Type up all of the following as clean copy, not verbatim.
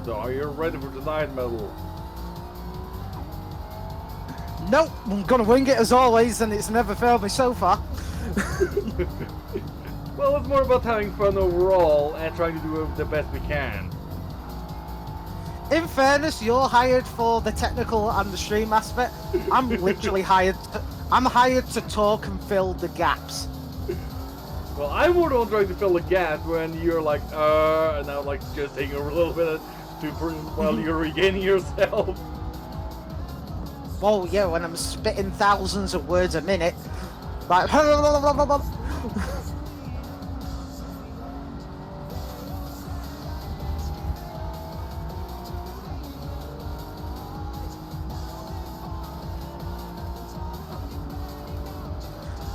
So are you ready for tonight, Metal? Nope, I'm gonna wing it as always, and it's never failed me so far. Well, it's more about having fun overall and trying to do the best we can. In fairness, you're hired for the technical and the stream aspect. I'm literally hired. I'm hired to talk and fill the gaps. Well, I'm more the one trying to fill the gap when you're like, and I'm like just taking over a little bit while you're regaining yourself. Well, yeah, when I'm spitting thousands of words a minute, like.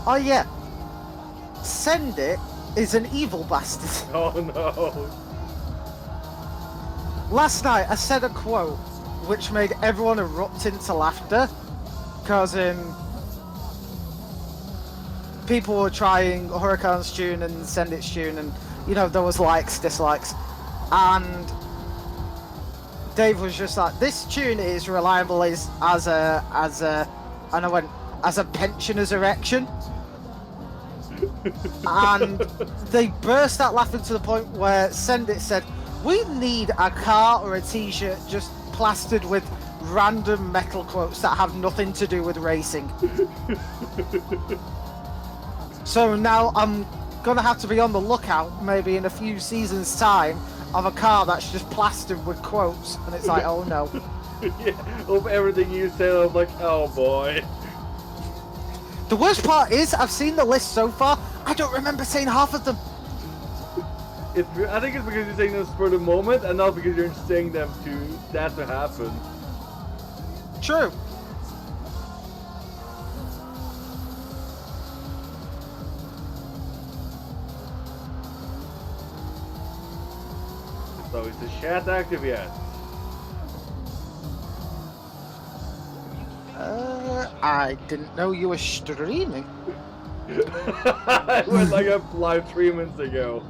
Oh yeah, Send It is an evil bastard. Oh no. Last night I said a quote which made everyone erupt into laughter, because people were trying Huracane's tune and Send It's tune, and you know there was likes, dislikes, and Dave was just like, "This tune is reliable as a," and I went, "as a pensioner's erection." And they burst out laughing to the point where Send It said, "We need a car or a t-shirt just plastered with random metal quotes that have nothing to do with racing." So now I'm gonna have to be on the lookout, maybe in a few seasons' time, of a car that's just plastered with quotes, and it's like, oh no. Yeah, of everything you said, I'm like, oh boy. The worst part is, I've seen the list so far, I don't remember saying half of them. I think it's because you're saying them for the moment, and not because you're saying them to that to happen. True. So is the chat active yet? I didn't know you were streaming. I went like a live 3 minutes ago.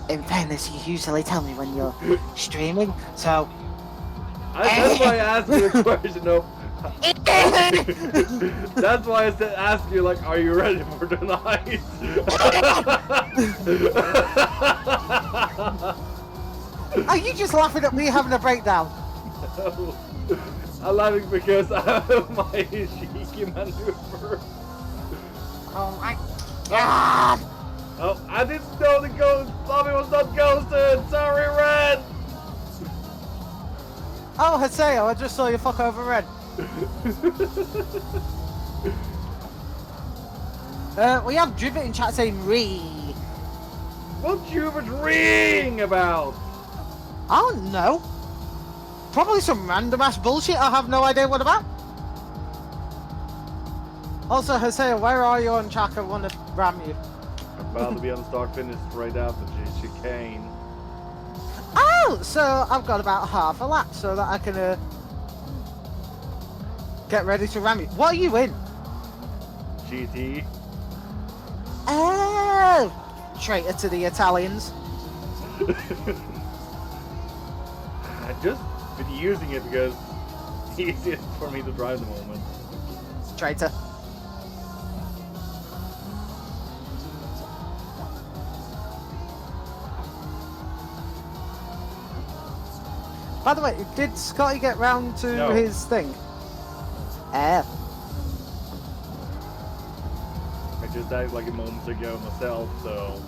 In fairness, you usually tell me when you're streaming, so... That's why I asked you the question of... That's why I said, ask you, like, are you ready for tonight? Are you just laughing at me having a breakdown? No. I'm laughing because of my cheeky maneuver. Oh my god! Oh, I didn't know the ghost. Bobby was not ghosted. Sorry, Red. Oh, Haseo, I just saw you fuck over Red. We have Dribbit in chat saying "Ree." What's Hubert reading about? I don't know. Probably some random ass bullshit I have no idea what about. Also, Haseo, where are you on track? I want to ram you. I'm about to be on the start finish right after chicane. Oh, so I've got about half a lap so that I can get ready to ram you. What are you in? GT. Oh, traitor to the Italians. I just been using it because it's easiest for me to drive the moment. Traitor. By the way, did Scotty get round to his thing? I just died like a moment ago myself, so...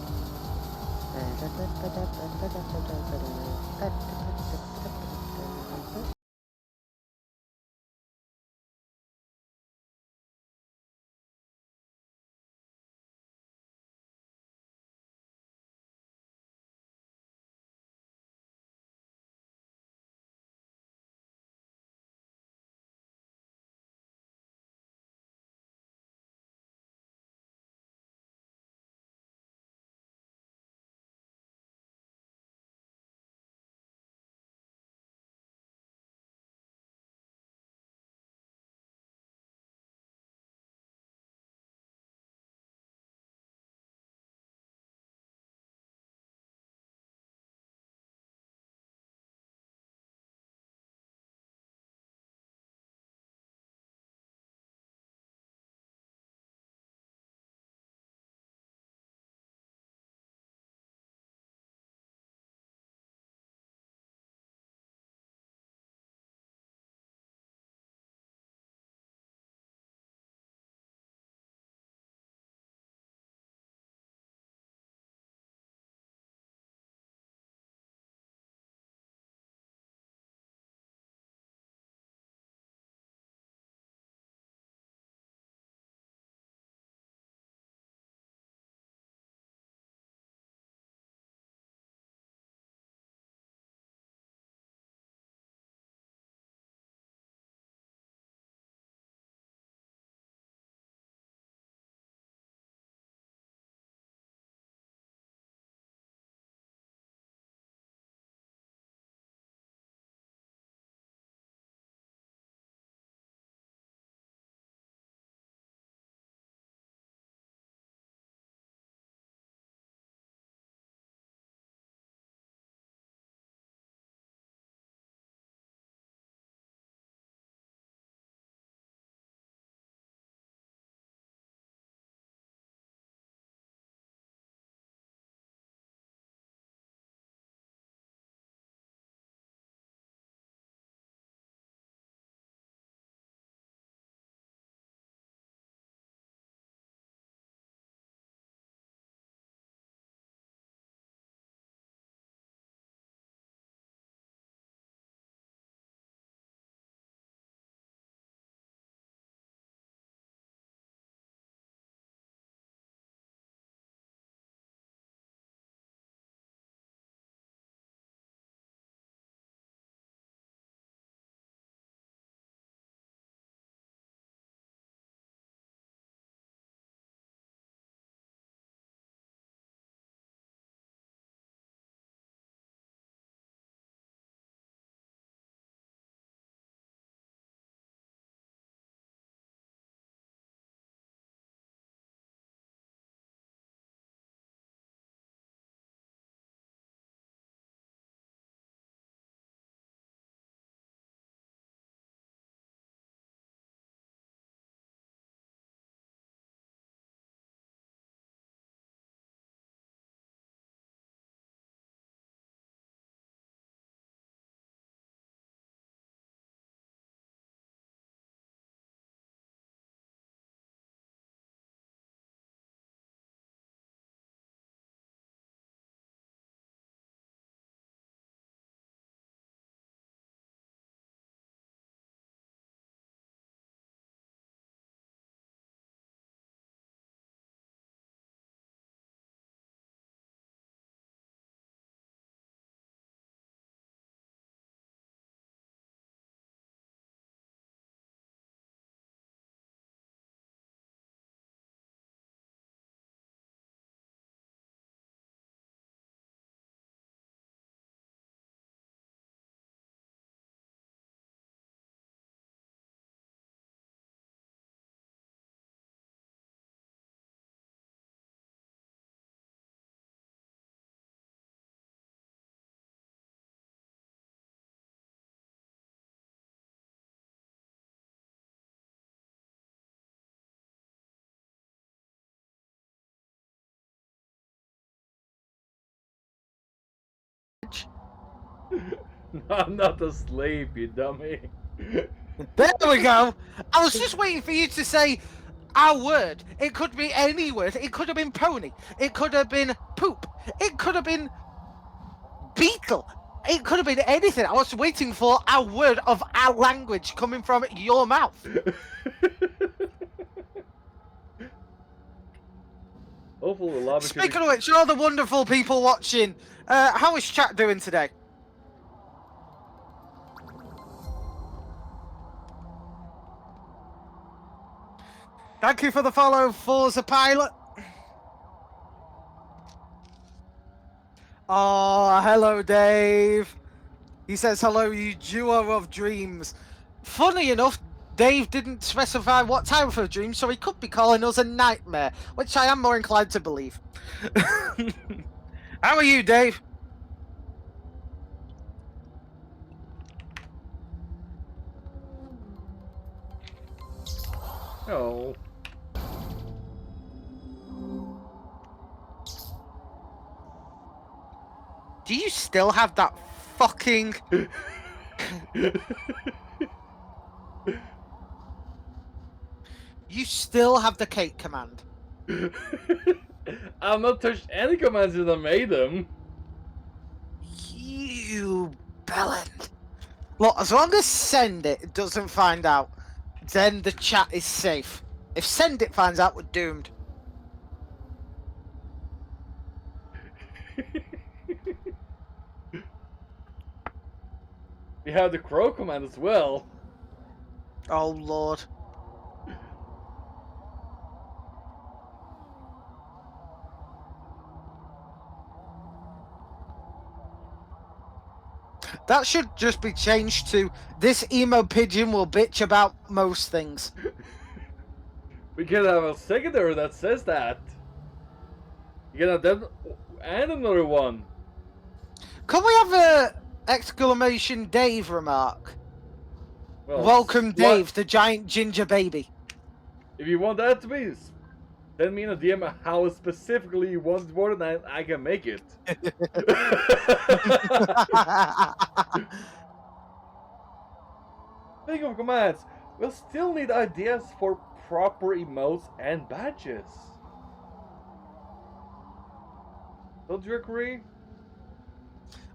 I'm not a slave, you dummy. There we go. I was just waiting for you to say a word. It could be any word. It could have been pony. It could have been poop. It could have been beetle. It could have been anything. I was waiting for a word of a language coming from your mouth. Hopefully we'll love it. Speaking of which, all the wonderful people watching, how is chat doing today? Thank you for the follow, Forza Pilot. Oh, hello, Dave. He says, hello, you duo of dreams. Funny enough, Dave didn't specify what type of dream, so he could be calling us a nightmare, which I am more inclined to believe. How are you, Dave? Oh. Do you still have that fucking... You still have the cake command. I've not touched any commands since I made them. You bellend. Look, as long as send it doesn't find out, then the chat is safe. If send it finds out, we're doomed. We have the crow command as well. Oh lord. That should just be changed to, this emo pigeon will bitch about most things. We can have a secondary that says that. You can have that and another one. Can we have a exclamation Dave remark? Well, Welcome Dave, the giant ginger baby. If you want that to be, send me in a DM how specifically you want it worded and I can make it. Speaking of commands, we'll still need ideas for proper emotes and badges. Don't you agree?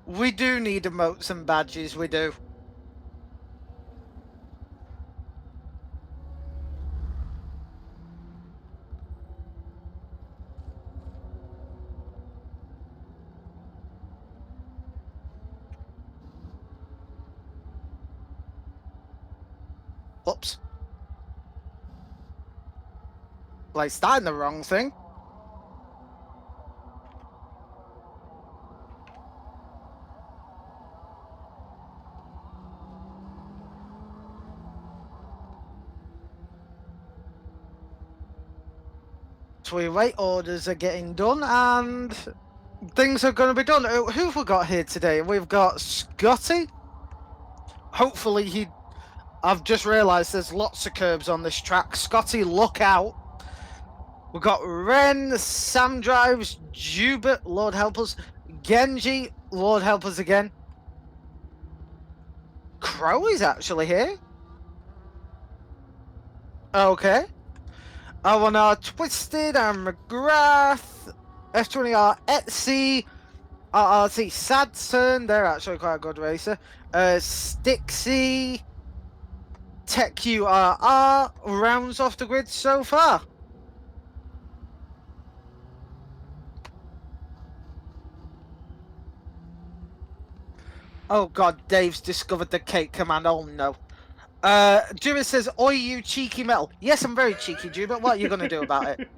We do need emotes and badges, we do. Oops. Placed that in the wrong thing. So we wait, orders are getting done and things are going to be done. Who have we got here today? We've got Scotty. Hopefully I've just realised there's lots of curbs on this track. Scotty, look out. We've got Ren, Sam Drives, Jubert, Lord help us. Genji, Lord help us again. Crow is actually here. Okay. R1R Twisted and McGrath. F20R Etsy. RRT Sadson, they're actually quite a good racer. Stixie. Tech URR rounds off the grid so far. Oh god, Dave's discovered the cake command, oh no. Jubit says, oi you cheeky metal. Yes, I'm very cheeky, Jubit, what are you going to do about it?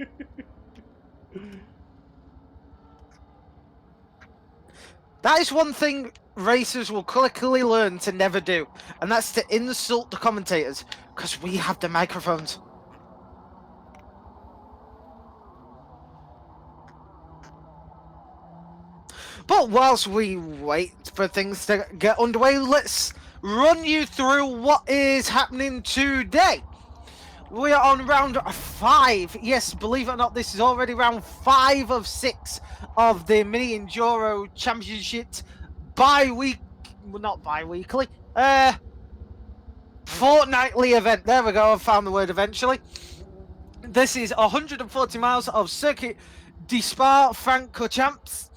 That is one thing racers will quickly learn to never do, and that's to insult the commentators, because we have the microphones. But whilst we wait for things to get underway, let's run you through what is happening today. We are on round 5. Yes, believe it or not, this is already round 5 of 6 of the Mini Enduro Championship not bi-weekly, fortnightly event. There we go, I found the word eventually. This is 140 miles of Circuit de Spa-Francorchamps.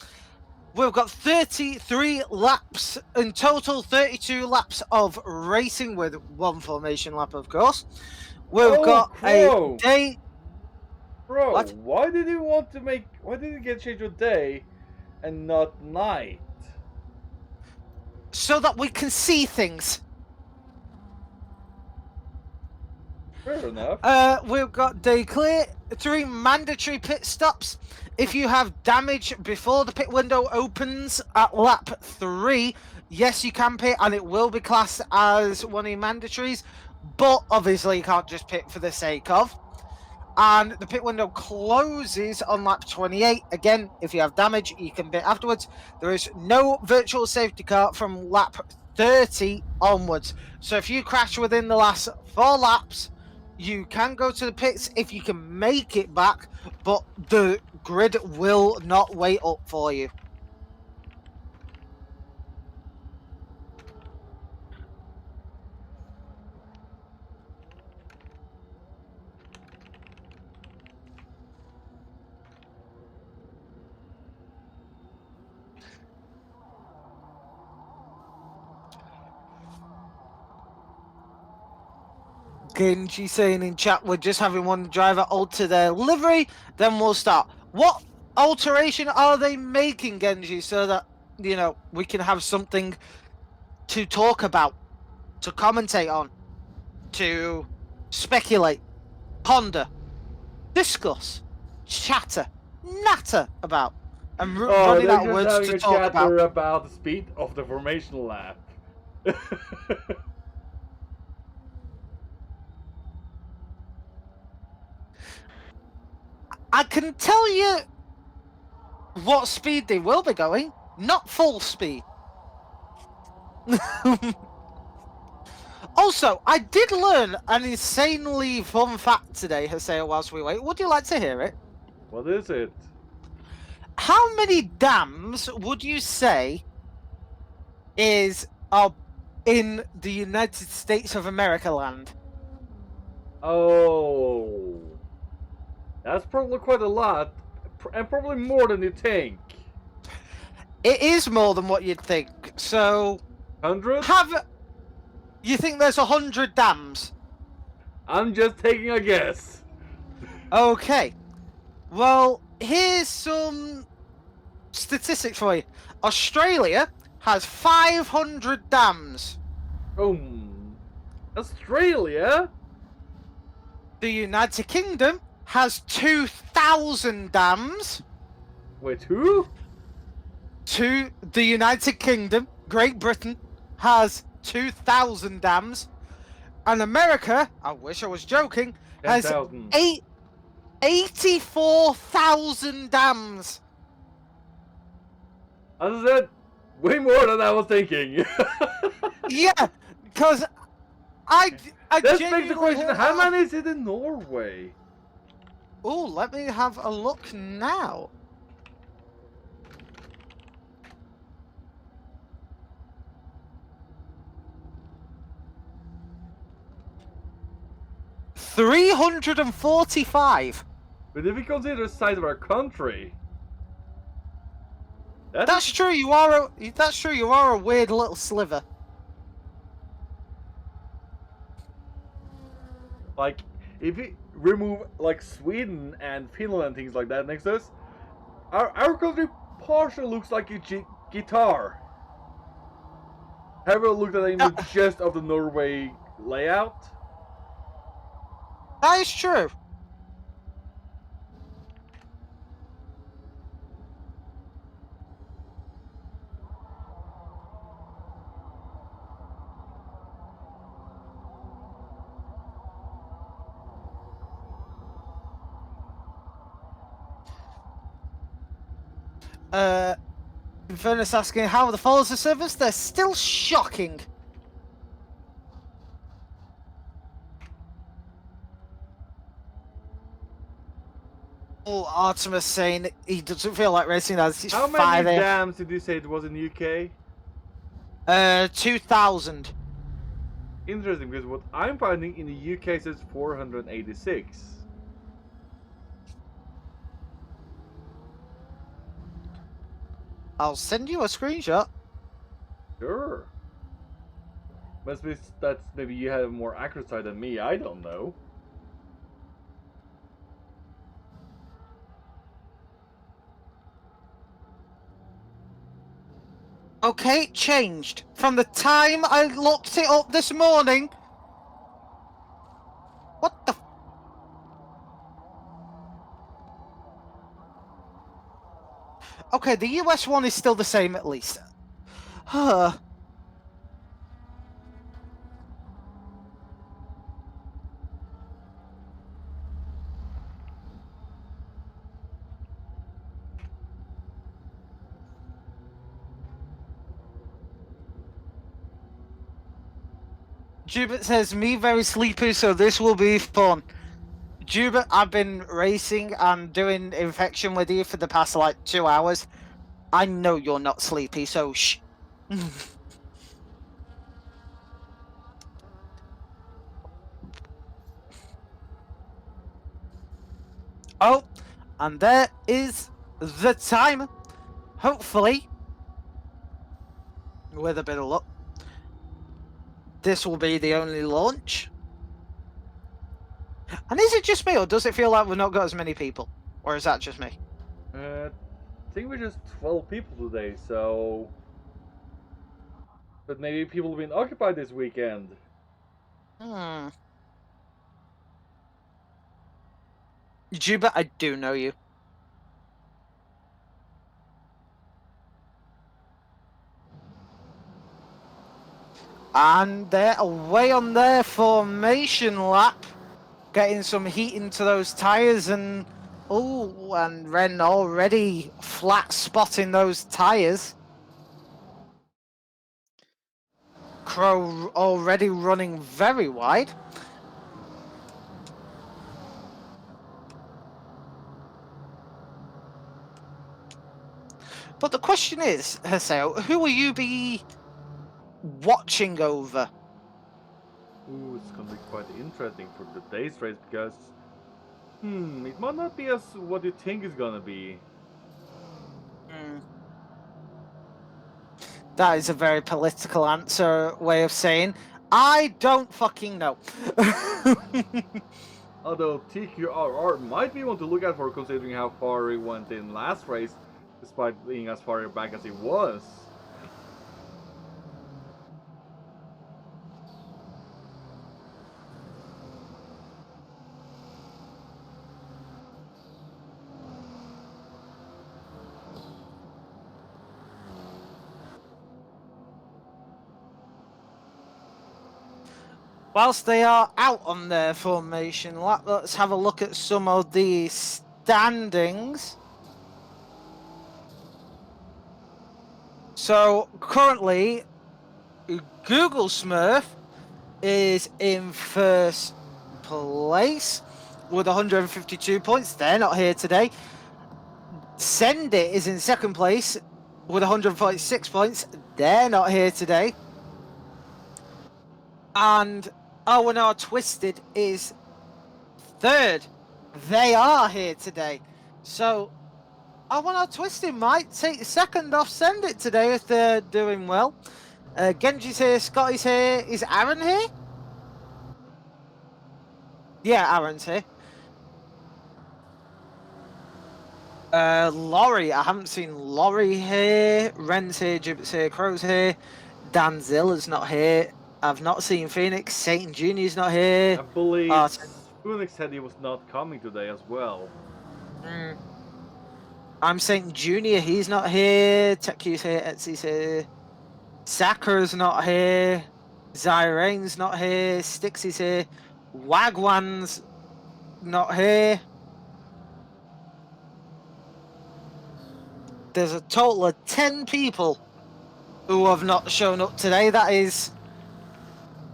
We've got 33 laps in total, 32 laps of racing with one formation lap, of course. We've got Crow. a day. Bro, What? why did you get changed to day and not night? So that we can see things. Fair enough. We've got day clear, 3 mandatory pit stops. If you have damage before the pit window opens at lap 3, yes, you can pit, and it will be classed as one of your mandatories. But obviously, you can't just pit for the sake of. And the pit window closes on lap 28. Again, if you have damage, you can pit afterwards. There is no virtual safety car from lap 30 onwards. So if you crash within the last 4 laps, you can go to the pits if you can make it back, but the grid will not wait up for you. Genji saying in chat, we're just having one driver alter their livery, then we'll start. What alteration are they making, Genji, so that, you know, we can have something to talk about, to commentate on, to speculate, ponder, discuss, chatter, natter about, and running they're out of just words having to a talk chatter about. about the speed of the formation lap. I can tell you what speed they will be going, not full speed. Also, I did learn an insanely fun fact today, Haseo, whilst we wait. Would you like to hear it? What is it? How many dams would you say are in the United States of America land? Oh, that's probably quite a lot, and probably more than you think. It is more than what you'd think. So, 100? you think there's 100 dams? I'm just taking a guess. Okay. Well, here's some statistics for you. Australia has 500 dams. Australia? The United Kingdom has 2,000 dams. Wait, who? The United Kingdom, Great Britain, has 2,000 dams. And America, I wish I was joking, has 10,000. 84,000 dams. As I said, way more than I was thinking. Yeah, because I That begs the question, how many is it in Norway? Oh, let me have a look now. $345. But if we consider the size of our country... That's true, you are a weird little sliver. Like, if we remove, like, Sweden and Finland and things like that next to us, our country partially looks like a guitar. Have you looked at the image just of the Norway layout? That is true. Infernus asking how are the followers of service? They're still shocking. Oh, Artemis saying he doesn't feel like racing as it's How 5 many a.m. dams did you say it was in the UK? 2,000. Interesting, because what I'm finding in the UK says 486. I'll send you a screenshot. Sure. Must be that's maybe you have a more accurate side than me. I don't know. Okay, changed. From the time I looked it up this morning. What the? Okay, the US one is still the same at least. Huh. Jubert says, me very sleepy, so this will be fun. Jubert, I've been racing and doing infection with you for the past, like, 2 hours. I know you're not sleepy, so shh. Oh, and there is the time. Hopefully, with a bit of luck, this will be the only launch. And is it just me, or does it feel like we've not got as many people? Or is that just me? I think we're just 12 people today, so. But maybe people have been occupied this weekend. Hmm. Juba, I do know you. And they're away on their formation lap, getting some heat into those tyres, and oh, and Ren already flat spotting those tyres. Crow already running very wide. But the question is, Haseo, who will you be watching over? Ooh, it's gonna be quite interesting for today's race because. It might not be as what you think it's gonna be. That is a very political answer way of saying, I don't fucking know. Although TQRR might be one to look out for considering how far he went in last race, despite being as far back as he was. Whilst they are out on their formation lap, let's have a look at some of the standings. So currently, Google Smurf is in first place with 152 points. They're not here today. Send It is in second place with 146 points. They're not here today. And O&R Twisted is third. They are here today. So O&R Twisted might take second off Send It today if they're doing well. Genji's here, Scotty's here. Is Aaron here? Yeah, Aaron's here. Laurie, I haven't seen Laurie here. Ren's here, Jibbert's here, Crow's here. Dan Zilla's not here. I've not seen Phoenix. Satan Jr.'s not here. I believe Phoenix said he was not coming today as well. I'm Satan Jr., he's not here. TechQ's here, Etsy's here. Sakura's not here. Zyrane's not here. Stixy's here. Wagwan's not here. There's a total of 10 people who have not shown up today. That is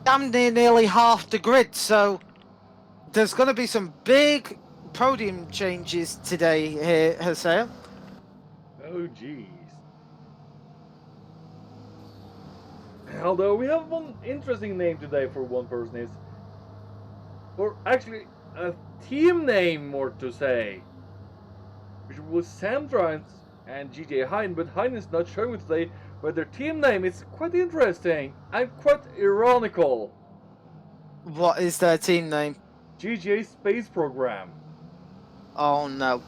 damn near nearly half the grid. So there's going to be some big podium changes today here, Oh, jeez. Although we have one interesting name today for one person is, or actually a team name more to say, which was Sam Drives and GJ Hein, but Hein is not showing it today, but their team name is quite interesting and quite ironical. What is their team name? GJ Space Program. Oh no.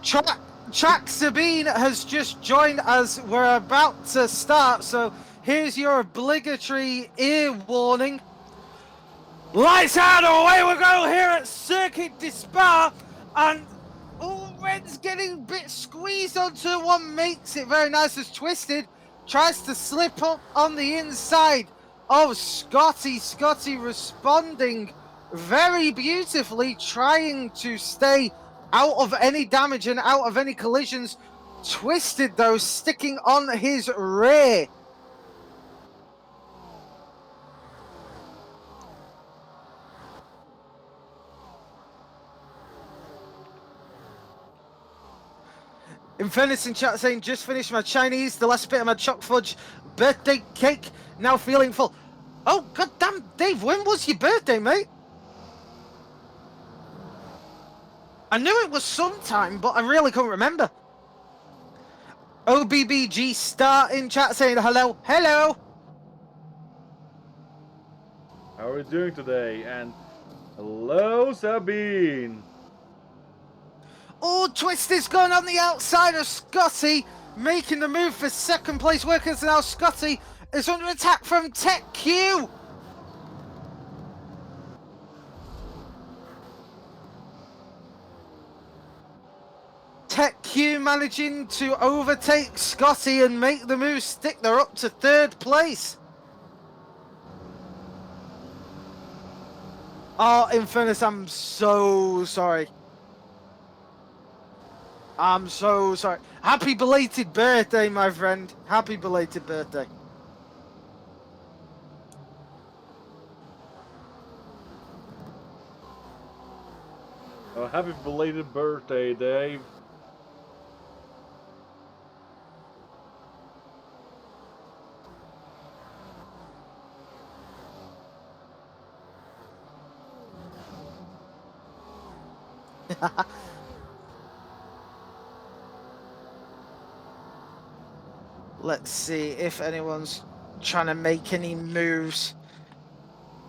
Chuck Sabine has just joined us. We're about to start, so here's your obligatory ear warning. Lights out, away we go here at Circuit de Spa, and Red's getting a bit squeezed onto one, makes it very nice as Twisted tries to slip up on the inside. Oh, Scotty responding very beautifully, trying to stay out of any damage and out of any collisions. Twisted, though, sticking on his rear. Infernus in chat saying, just finished my Chinese, the last bit of my choc fudge birthday cake, now feeling full. Oh, goddamn, Dave, when was your birthday, mate? I knew it was sometime, but I really couldn't remember. OBBG Star in chat saying hello. Hello! How are we doing today? And hello, Sabine! Oh, Twisted's going on the outside of Scotty, making the move for second place workers. Now Scotty is under attack from Tech Q. Tech Q managing to overtake Scotty and make the move stick. They're up to third place. Oh, Infernus, I'm so sorry. I'm so sorry. Happy belated birthday, my friend. Happy belated birthday. Oh, happy belated birthday, Dave. Let's see if anyone's trying to make any moves.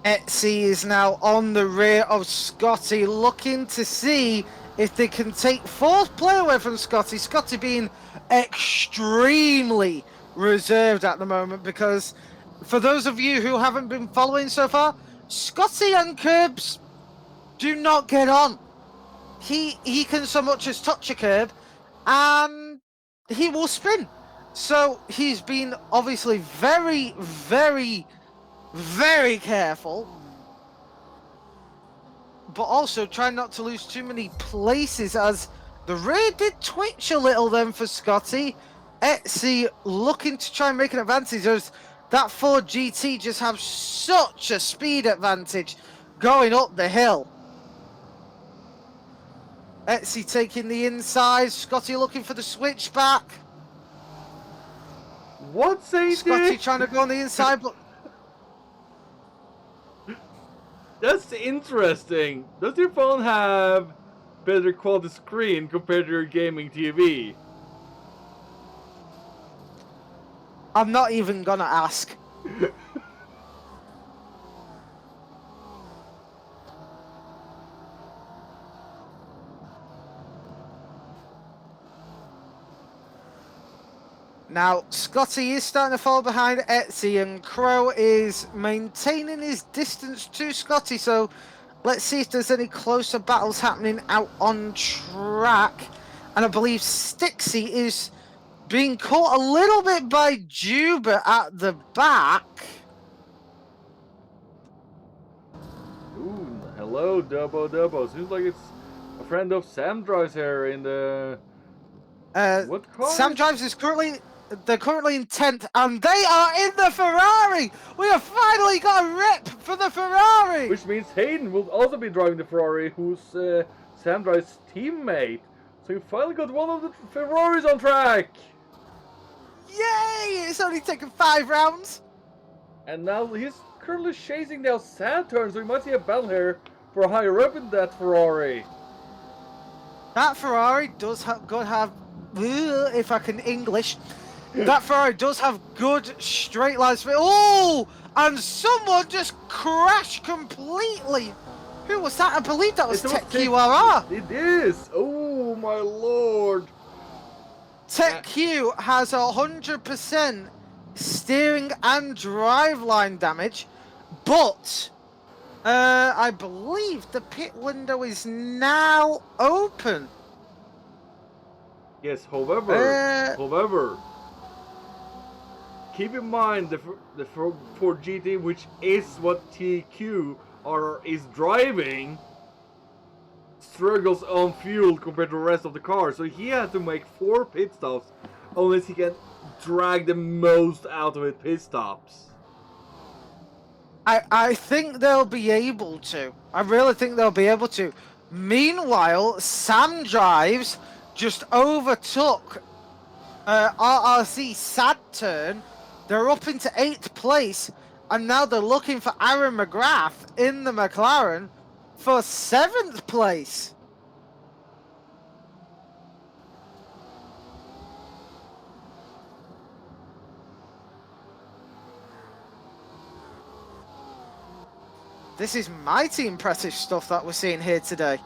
Etsy is now on the rear of Scotty, looking to see if they can take fourth play away from Scotty. Scotty being extremely reserved at the moment, because for those of you who haven't been following so far, Scotty and Curbs do not get on. He can so much as touch a curb and he will spin. So he's been obviously very, very, very careful, but also trying not to lose too many places, as the rear did twitch a little then for Scotty. Etsy looking to try and make an advantage, as that Ford GT just has such a speed advantage going up the hill. Etsy taking the inside, Scotty looking for the switchback. What's he Scotty trying to go on the inside, but that's interesting. Does your phone have better quality screen compared to your gaming TV? I'm not even gonna ask. Now, Scotty is starting to fall behind Etsy, and Crow is maintaining his distance to Scotty, so let's see if there's any closer battles happening out on track. And I believe Stixie is being caught a little bit by Juba at the back. Ooh, hello, Dubbo. Seems like it's a friend of Sam Drives here in the... what car? Sam Drives is currently... They're currently in 10th, and they are in the Ferrari! We have finally got a rip for the Ferrari! Which means Hayden will also be driving the Ferrari, who's Sam Drive's teammate. So you finally got one of the Ferraris on track! Yay! It's only taken 5 rounds. And now he's currently chasing down Saturn, so we might see a battle here for higher up in that Ferrari. That Ferrari does have if I can English, that Ferrari does have good straight lines. Oh, and someone just crashed completely. Who was that? I believe that was Tech QRR. It is. Oh my lord. Tech Q has 100% steering and driveline damage, but I believe the pit window is now open. Yes, however, keep in mind the Ford GT, which is what TQ is driving, struggles on fuel compared to the rest of the car, so he had to make 4 pit stops unless he can drag the most out of it pit stops. I think they'll be able to. I really think they'll be able to. Meanwhile, Sam Drives just overtook RRC Saturn. They're up into 8th place, and now they're looking for Aaron McGrath in the McLaren for 7th place. This is mighty impressive stuff that we're seeing here today.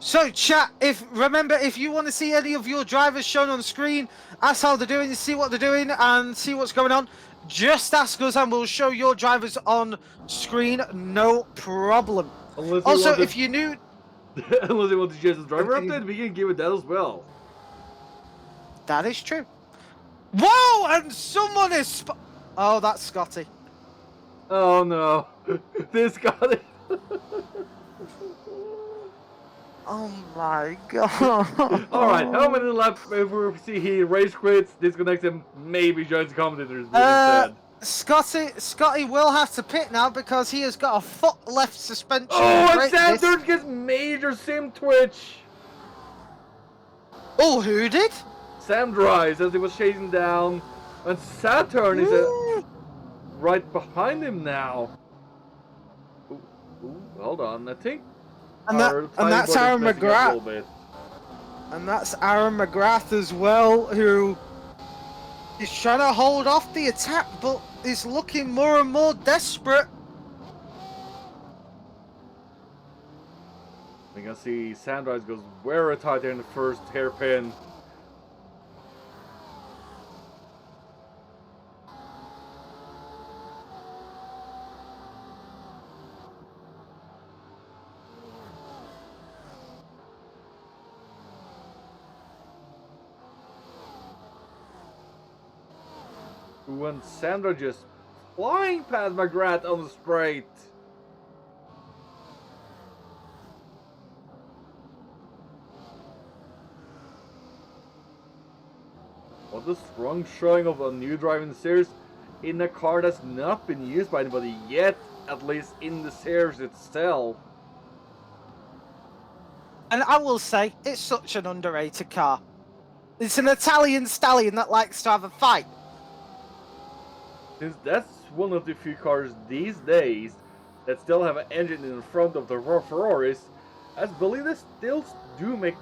So chat, remember, if you want to see any of your drivers shown on screen, ask how they're doing, see what they're doing, and see what's going on, just ask us and we'll show your drivers on screen, no problem. Also, if you're new... Unless you want to change the driver update, we can give it that as well. That is true. Whoa, and someone is... Oh, that's Scotty. Oh no, this got it. Oh my god. Alright, how many laps before we see he race quits, disconnects him, maybe joins the commentators instead? Scotty will have to pit now because he has got a foot left suspension. Oh, and Saturn gets major sim twitch. Oh, who did? Sam Drives, as he was chasing down, and Saturn is right behind him now. Ooh, hold on, I think. And that's Aaron McGrath. And that's Aaron McGrath as well, who is trying to hold off the attack, but is looking more and more desperate. We can see Sandrise goes very tight there in the first hairpin. When Sandra just flying past McGrath on the straight. What a strong showing of a new driving series in a car that's not been used by anybody yet, at least in the series itself. And I will say, it's such an underrated car. It's an Italian stallion that likes to have a fight. Since that's one of the few cars these days that still have an engine in front of the Ferraris, I believe they still do make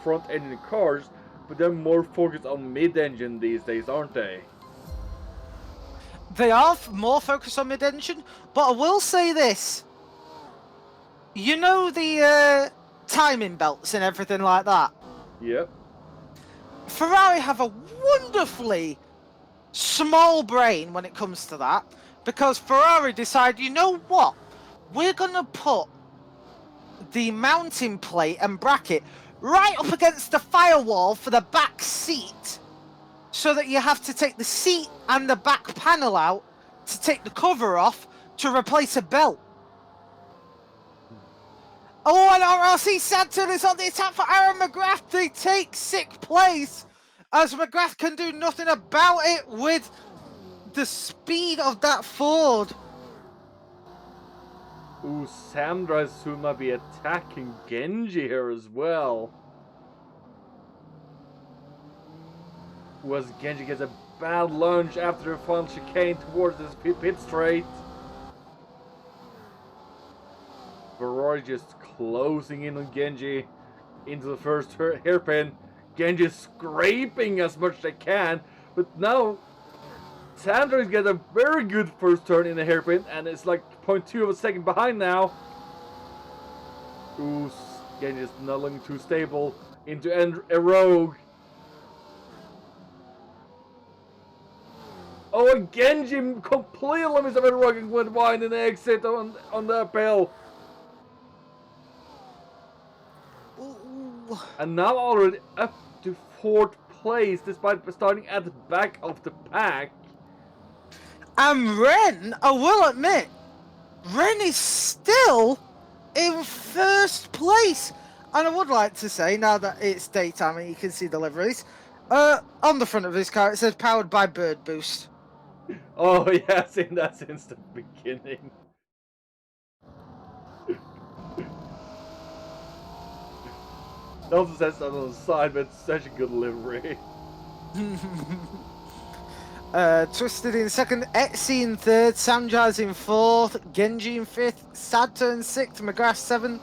front engine cars, but they're more focused on mid-engine these days, aren't they? They are more focused on mid-engine, but I will say this. You know the timing belts and everything like that? Yep. Ferrari have a wonderfully small brain when it comes to that, because Ferrari decided, you know what, we're gonna put the mounting plate and bracket right up against the firewall for the back seat, so that you have to take the seat and the back panel out to take the cover off to replace a belt. Oh, and RRC Saturn is on the attack for Aaron McGrath. They take 6th place, as McGrath can do nothing about it with the speed of that Ford. Ooh, Sandra soon might be attacking Genji here as well. Was Genji gets a bad lunge after the final chicane towards this pit straight. Ferrari just closing in on Genji into the first hairpin. Genji scraping as much as they can, but now Sandra gets a very good first turn in the hairpin, and it's like 0.2 of a second behind now. Ooh, Genji is not looking too stable into a rogue. Oh, and Genji completely missed a rogue with wine in the exit on the bell. And now already up to 4th place, despite starting at the back of the pack. And Ren, I will admit, Ren is still in 1st place. And I would like to say, now that it's daytime and you can see the liveries, on the front of his car it says powered by Bird Boost. Oh yeah, I've seen that since the beginning. It also says that on the side, but it's such a good livery. Twisted in 2nd, Etsy in 3rd, Samjaz in 4th, Genji in 5th, Sadto in 6th, McGrath 7th,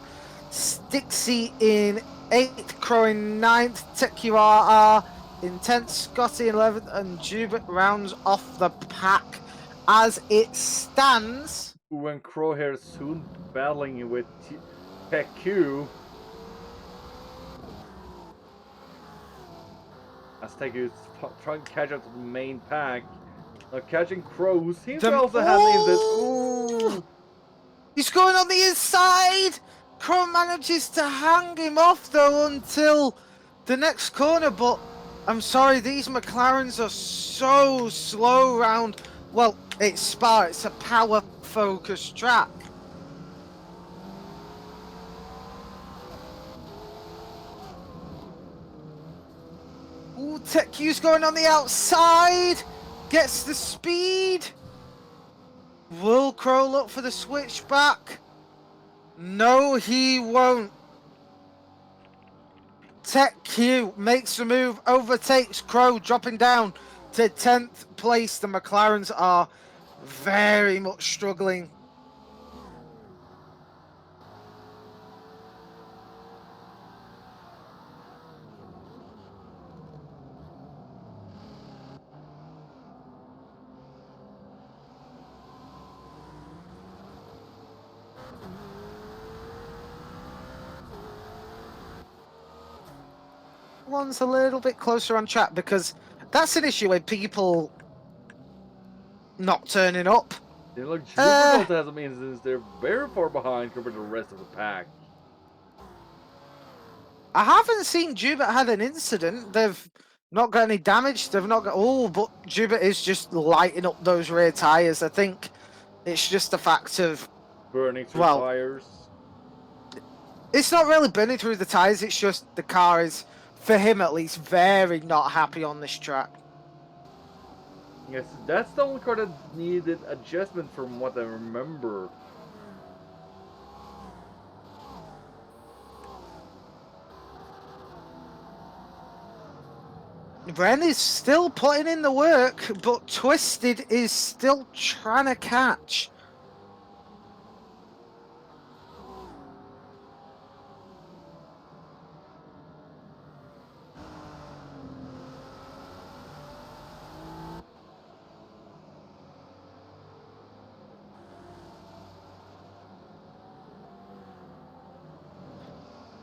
Stixie in 8th, Crow in 9th, TechQRR in 10th, Scotty in 11th, and Jubit rounds off the pack as it stands. When Crowhair soon battling with Tech Q. As Tech Q is trying to catch up to the main pack. Now catching Crow, who seems to also have named it. Ooh! He's going on the inside! Crow manages to hang him off though until the next corner, but I'm sorry, these McLarens are so slow round. Well, it's Spa, it's a power focused track. Ooh, Tech Q's going on the outside, gets the speed. Will Crow look for the switchback? No, he won't. Tech Q makes the move, overtakes Crow, dropping down to 10th place. The McLarens are very much struggling. One's a little bit closer on track because that's an issue with people not turning up. Yeah, look, Jupiter also has some instances they're very far behind compared to the rest of the pack. I haven't seen Jubit had an incident. They've not got any damage. They've not got... Oh, but Jubit is just lighting up those rear tyres. I think it's just the fact of... Burning through tires. It's not really burning through the tyres. It's just the car is, for him at least, very not happy on this track. Yes, that's the only car that needed adjustment from what I remember. Ren is still putting in the work, but Twisted is still trying to catch.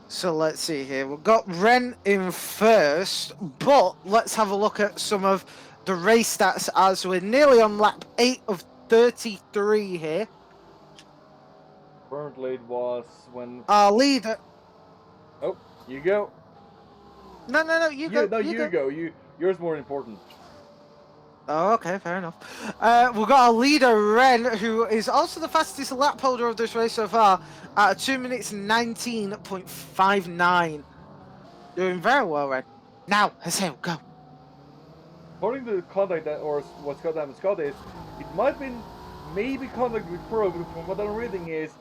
So let's see here. We've got Ren in first, but let's have a look at some of the race stats as we're nearly on lap 8 of 33 here. Currently it was when... Our leader... Oh, you go. No, you go. No, you go. Yours more important. Oh, okay, fair enough. We've got our leader, Ren, who is also the fastest lap holder of this race so far, at 2 minutes 19.59. Doing very well, Ren. Now, Hazel, go. According to the contact that, or what Scott is, it might be maybe contact with Crow, but from what I'm reading is,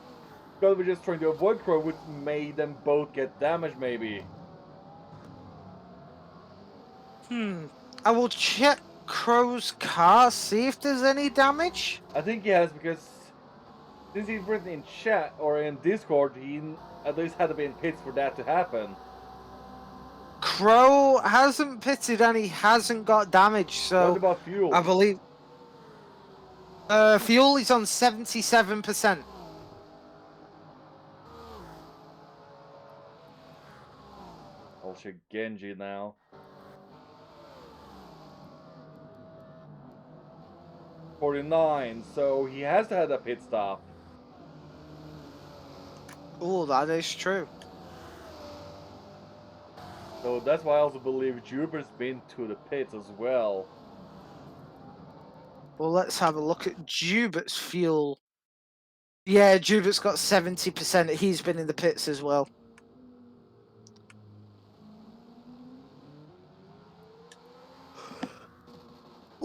Scott was just trying to avoid Crow, which made them both get damaged, maybe. I will check Crow's car, see if there's any damage. I think he has, because since he's written in chat or in Discord, he at least had to be in pits for that to happen. Crow hasn't pitted and he hasn't got damage, so What about fuel? I believe fuel is on 77%. I'll check Genji now. 49, so he has to have a pit stop. Oh, that is true. So that's why I also believe Jupiter's been to the pits as well. Well, let's have a look at Jubert's fuel. Yeah, Jubert's got 70%. He's been in the pits as well.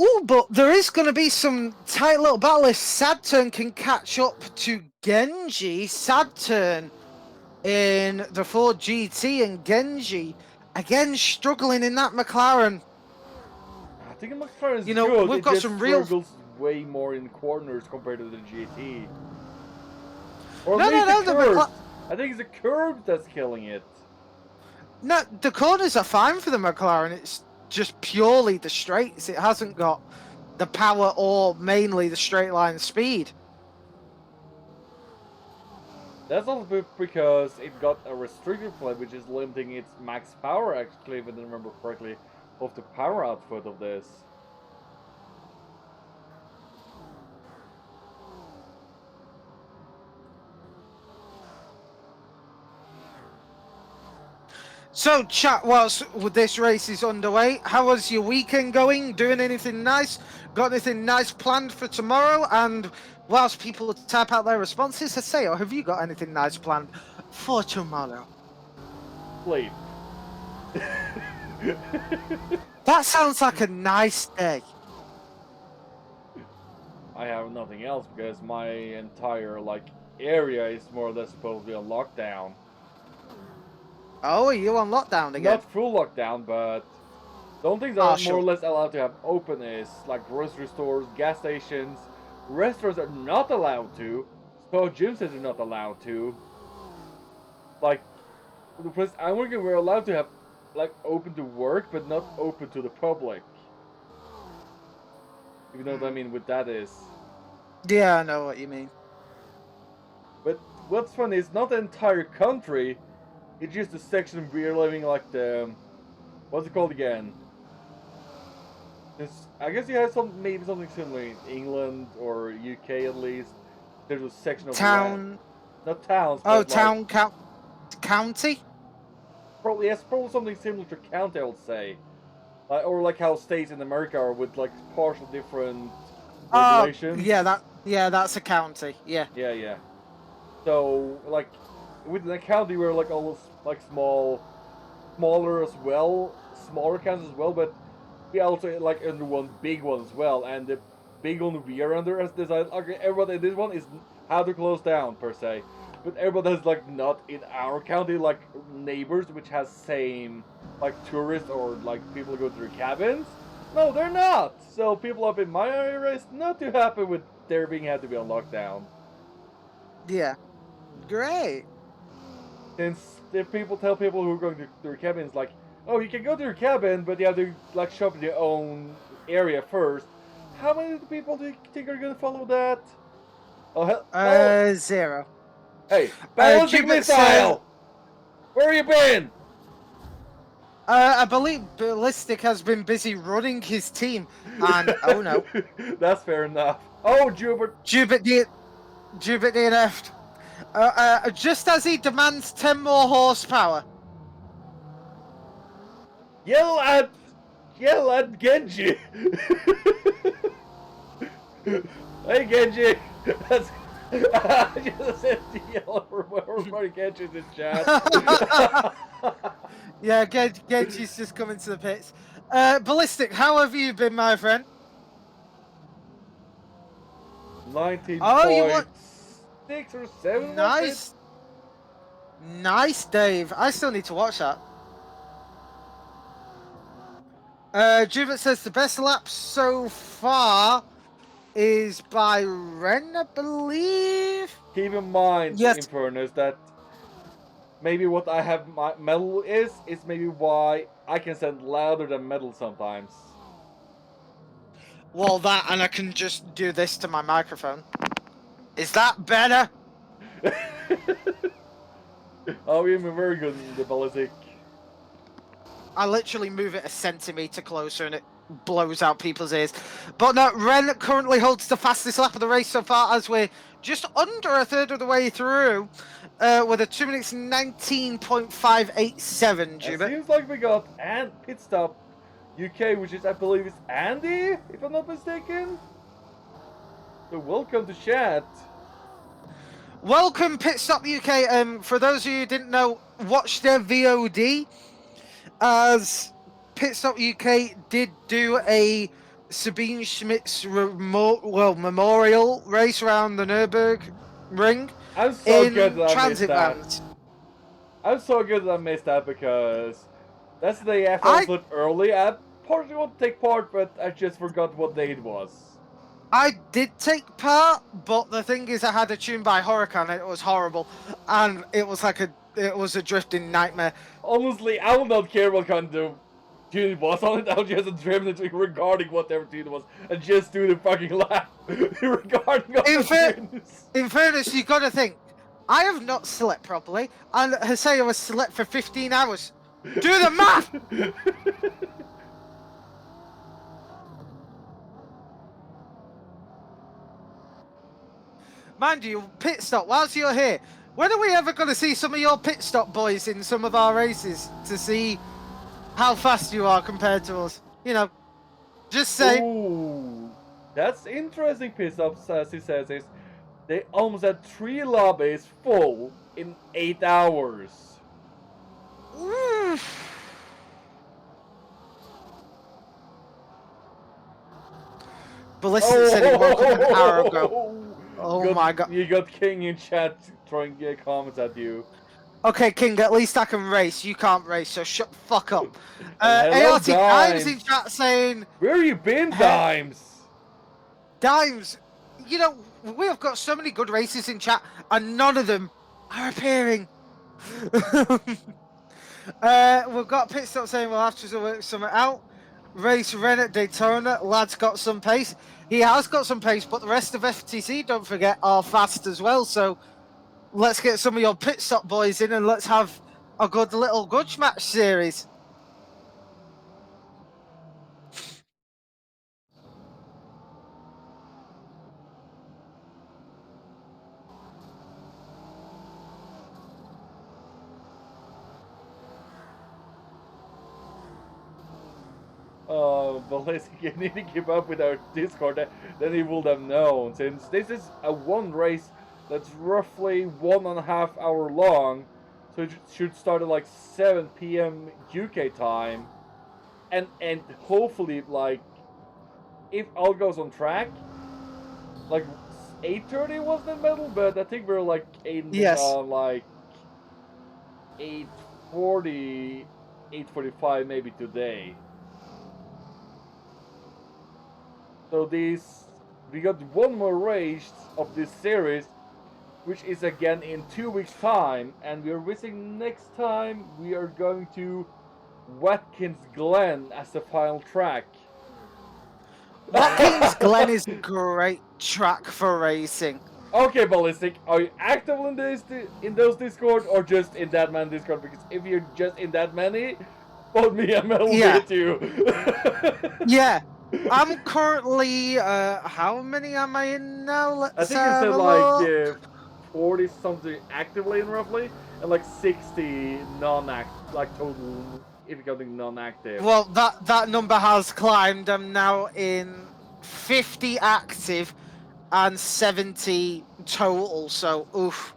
Oh, but there is going to be some tight little battle if Saturn can catch up to Genji. Saturn in the Ford GT and Genji again struggling in that McLaren. I think McLaren is You know, good. we've it got just some real- struggles way more in corners compared to the GT. Or No, maybe no, the the curves. I think it's the curve that's killing it. No, the corners are fine for the McLaren. It's just purely the straights. It hasn't got the power or mainly the straight line speed. That's also because it got a restricted plate, which is limiting its max power, actually, if I remember correctly, of the power output of this. So, chat, whilst this race is underway, how was your weekend going? Doing anything nice? Got anything nice planned for tomorrow? And whilst people type out their responses, I say, or have you got anything nice planned for tomorrow? Sleep. That sounds like a nice day. I have nothing else because my entire area is more or less supposed to be on lockdown. Oh, are you on lockdown again? Not full lockdown, but the only things that are more or less allowed to have open is like grocery stores, gas stations. Restaurants are not allowed to. So gyms are not allowed to. Like the place I'm working, we're allowed to have open to work, but not open to the public. If you know what I mean, what that is. Yeah, I know what you mean. But what's funny is not the entire country. It's just a section we're living the what's it called again? I guess you have maybe something similar in England or UK at least. There's a section of town. land. Not towns. Oh, but town county. Probably yes, probably something similar to county, I would say. Or like how states in America are with partial different regulations. Yeah, that's a county. Yeah. Yeah. So within the county we're almost smaller as well, smaller counties as well, but we also under one big one as well, and the big one we are under has decided everybody this one is how to close down per se, but everybody has not in our county neighbors which has same tourists or people who go to their cabins. No, they're not. So people up in my area is not too happy with their being had to be on lockdown. Yeah. Great. Since if people tell people who are going to their cabins oh, you can go to your cabin, but you have to shop in your own area first. How many people do you think are going to follow that? Oh, hell. 0. Hey, ballistic missile! Where you been? I believe Ballistic has been busy running his team, and oh no. That's fair enough. Oh, Jubert DNF'd. Just as he demands 10 more horsepower. Yell at Genji. Hey Genji. That's I just said to yell for Genji's in chat. Yeah, Genji's just coming to the pits. Ballistic, how have you been, my friend? 19.6 or 7. Nice, Dave. I still need to watch that. Jubit says the best lap so far is by Ren, I believe. Keep in mind, Yes. Infernus, that maybe what I have my metal is maybe why I can sound louder than metal sometimes. Well, that, and I can just do this to my microphone. Is that better? Oh, you're very good in the ballistic. I literally move it a centimetre closer and it blows out people's ears. But no, Ren currently holds the fastest lap of the race so far, as we're just under a third of the way through, with a 2 minutes 19.587, It Jubit. seems like we got and pit stop UK, which is I believe is Andy, if I'm not mistaken. So welcome to chat. Welcome, Pit Stop UK. For those of you who didn't know, watch their VOD, as Pit Stop UK did do a Sabine Schmidt's memorial race around the Nürburgring I'm so in good that I missed transit that. vans. I'm so good that I missed that because that's the day I fell I- asleep early. I partly want to take part, but I just forgot what day it was. I did take part, but the thing is, I had a tune by Huracan, and it was horrible, and it was a drifting nightmare. Honestly, I will not care what kind of tune it was on it. I'll just driven it regarding whatever tune it was and just do the fucking lap regarding all In the fair- tunes. In fairness, you got to think, I have not slept properly, and Haseo has slept for 15 hours. Do the math! Mind you, pit stop, whilst you're here, when are we ever going to see some of your pit stop boys in some of our races to see how fast you are compared to us? You know, just say. Ooh, that's interesting, pit stops, as he says, is they almost had 3 lobbies full in 8 hours. Ballistic said he woke up an hour ago. Oh my god. You got King in chat throwing comments at you. Okay, King, at least I can race. You can't race, so shut the fuck up. Hello, ART Dimes in chat saying, where you been, Dimes? Dimes, you know, we have got so many good races in chat, and none of them are appearing. We've got Pit Stop saying we'll have to work something out. Race Ren at Daytona, lad's got some pace. He has got some pace, but the rest of FTC, don't forget, are fast as well. So let's get some of your Pit Stop boys in and let's have a good little grudge match series. Ballistic, you need to keep up with our Discord, then he would have known. Since this is a one race that's roughly 1.5 hours long, so it should start at like 7 p.m. UK time, and hopefully, like, if all goes on track, like 8:30 was the medal, but I think we're like aiming on like 8:40, 8:45 maybe today. So we got one more race of this series, which is again in 2 weeks' time, and we are visiting next time. We are going to Watkins Glen as the final track. Watkins Glen is a great track for racing. Okay, Ballistic, are you active in those Discord or just in that man Discord? Because if you're just in that many, both me and Mel will get you. Yeah. I'm currently, how many am I in now? Let's I think you said like 40 something actively in roughly, and like 60 non-active, like total, if you're counting non-active. Well, that number has climbed. I'm now in 50 active and 70 total, so oof.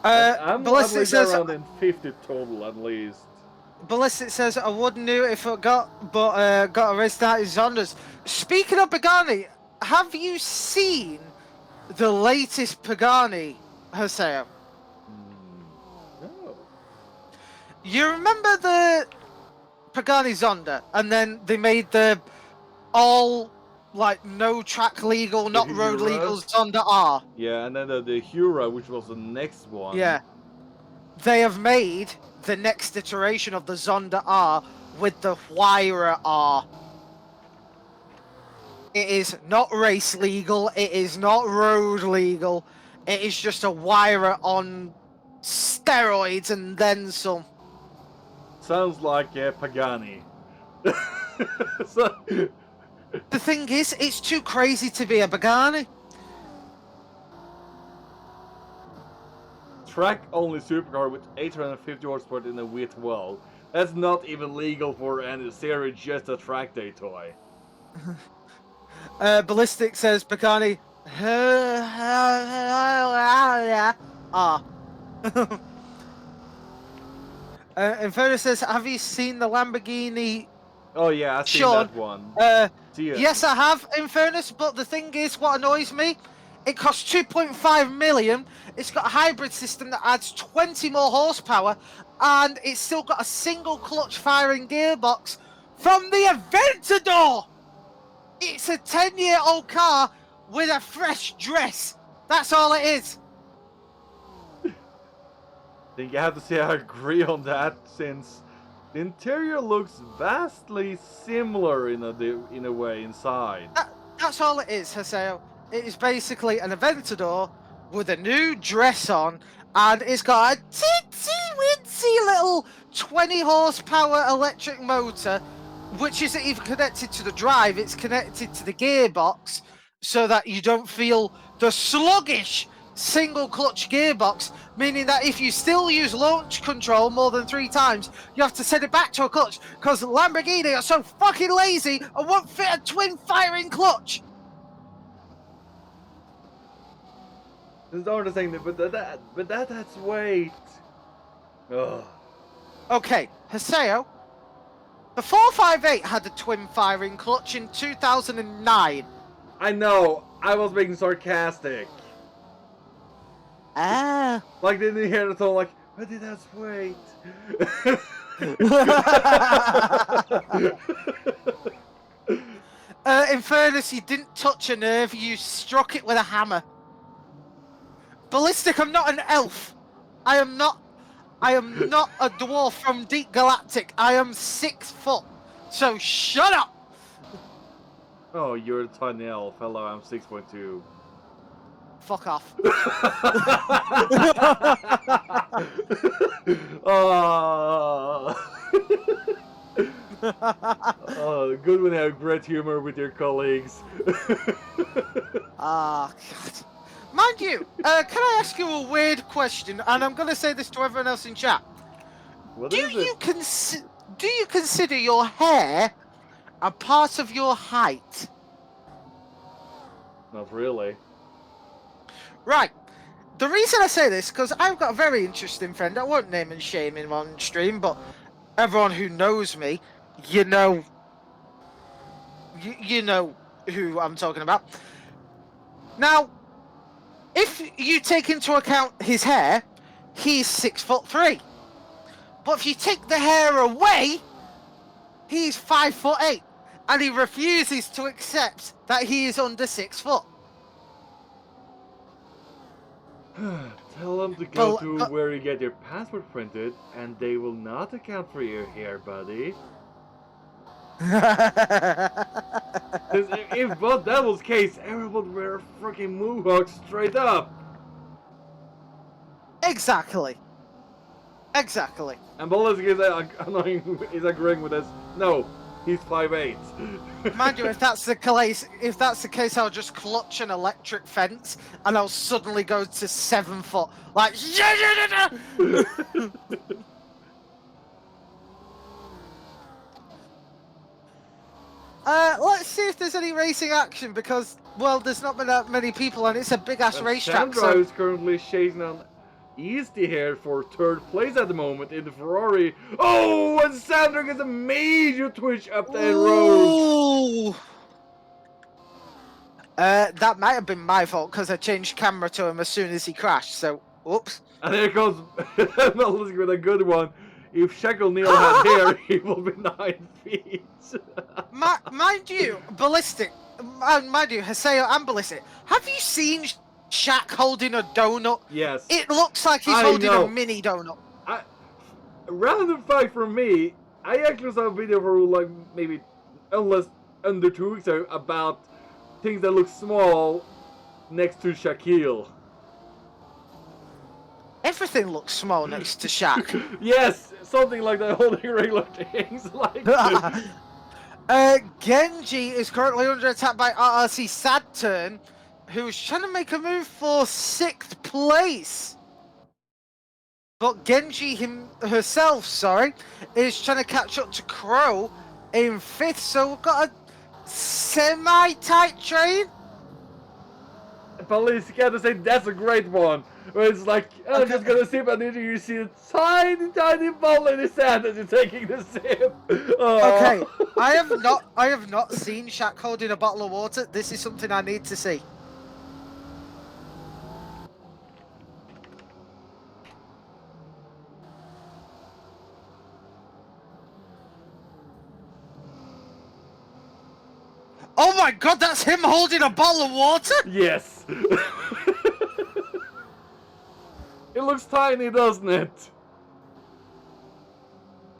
I'm Ballistic says around in 50 total at least. Ballistic says I wouldn't know if I got a race that is Zondas. Speaking of Pagani, have you seen the latest Pagani, Haseo? No. You remember the Pagani Zonda, and then they made the all like no track legal, not road legal Zonda R. Yeah, and then the Hura, which was the next one. Yeah. They have made the next iteration of the Zonda R with the Huayra R. It is not race legal, it is not road legal, it is just a Huayra on steroids and then some. Sounds like Pagani. So... The thing is, it's too crazy to be a Pagani. Track-only supercar with 850 horsepower in a V12. That's not even legal for any series, just a track day toy. Ballistic says Pagani. Inferno says, have you seen the Lamborghini? Oh yeah, I've seen Sean, that one. yes, I have, Infernus, but the thing is, what annoys me, it costs 2.5 million, it's got a hybrid system that adds 20 more horsepower, and it's still got a single clutch firing gearbox from the Aventador! It's a 10-year-old car with a fresh dress. That's all it is. I think you have to say I agree on that, since the interior looks vastly similar in a way inside. That's all it is, Haseo. It is basically an Aventador with a new dress on, and it's got a teensy-weensy little 20 horsepower electric motor, which isn't even connected to the drive, it's connected to the gearbox, so that you don't feel the sluggish single clutch gearbox, meaning that if you still use launch control more than 3 times, you have to send it back to a clutch, because Lamborghini are so fucking lazy and won't fit a twin firing clutch. That's not the thing, but that's weight. Ugh. Okay, Haseo, the 458 had a twin firing clutch in 2009. I know, I was being sarcastic. Ah. Like, didn't you hear the tone like, but it has weight. In fairness, you didn't touch a nerve, you struck it with a hammer. Ballistic, I'm not an elf. I am not a dwarf from Deep Galactic. I am 6 foot. So shut up! Oh, you're a tiny elf. Hello, I'm 6.2. Fuck off. Oh, good when you have great humor with your colleagues. Ah, God. Mind you, can I ask you a weird question? And I'm going to say this to everyone else in chat. Do you consider your hair a part of your height? Not really. Right. The reason I say this, because I've got a very interesting friend. I won't name and shame him on stream, but everyone who knows me, you know who I'm talking about. Now, if you take into account his hair, he's 6'3". But if you take the hair away, he's 5'8", and he refuses to accept that he is under 6 foot. Tell them to go to where you get your passport printed, and they will not account for your hair, buddy. If but that was the case, everyone would wear a freaking mohawk straight up. Exactly. Exactly. And Ballistic is agreeing with us. No, he's 5'8". Mind you, if that's the case, I'll just clutch an electric fence and I'll suddenly go to 7 foot. Like, let's see if there's any racing action, because, well, there's not been that many people and it's a big ass racetrack. Sandra is currently chasing on Easty here for 3rd place at the moment in the Ferrari. Oh, and Sandra gets a major twitch up that road. That might have been my fault because I changed camera to him as soon as he crashed. So, whoops. And here comes Ballistic with a good one if Shackle Neil had hair, he would be 9 feet. Mind you, Ballistic, mind you, Haseo and Ballistic, have you seen Shaq holding a donut? Yes. It looks like he's I holding know. a mini donut. Random fact for me, I actually saw a video for like maybe under 2 weeks ago about things that look small next to Shaquille. Everything looks small next to Shaq. Yes, something like that, holding regular things like Genji is currently under attack by RRC Saturn, who's trying to make a move for 6th place. But Genji herself, is trying to catch up to Crow in 5th, so we've got a semi-tight train. Ballistic had to say that's a great one. Where it's like, I'm just gonna sip, and then you see a tiny, tiny ball in his hand as you're taking the sip. Okay, I have not seen Shaq holding a bottle of water. This is something I need to see. Oh my god, that's him holding a bottle of water? Yes. It looks tiny, doesn't it?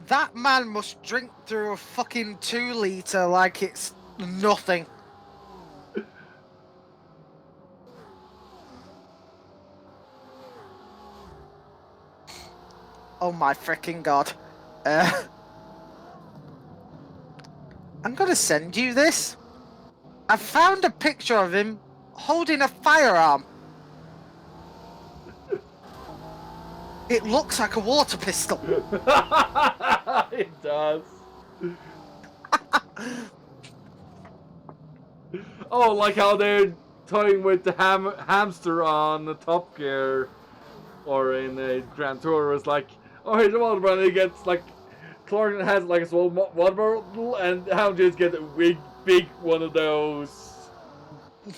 That man must drink through a fucking 2 litre like it's nothing. Oh my freaking god. I'm gonna send you this. I found a picture of him holding a firearm. It looks like a water pistol. It does. Oh, like how they're toying with the hamster on the Top Gear, or in a Grand Tour. It's like, oh, here's a water bottle. He gets like, Clark has like a small water bottle, and Hound just gets a big one of those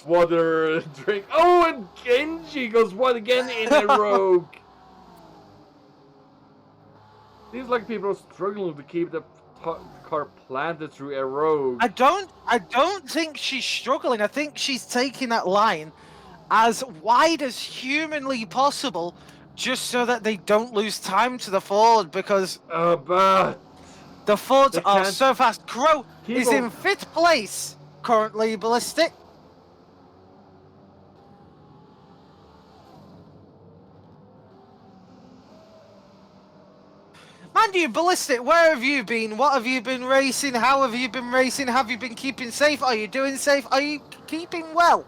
water drink. Oh, and Genji goes one again in a rogue. Seems like people are struggling to keep the car planted through a rogue. I don't think she's struggling. I think she's taking that line as wide as humanly possible, just so that they don't lose time to the Ford, because but the Fords are so fast. Crow is in 5th place currently, Ballistic. Mind you, Ballistic, where have you been? What have you been racing? How have you been racing? Have you been keeping safe? Are you doing safe? Are you keeping well?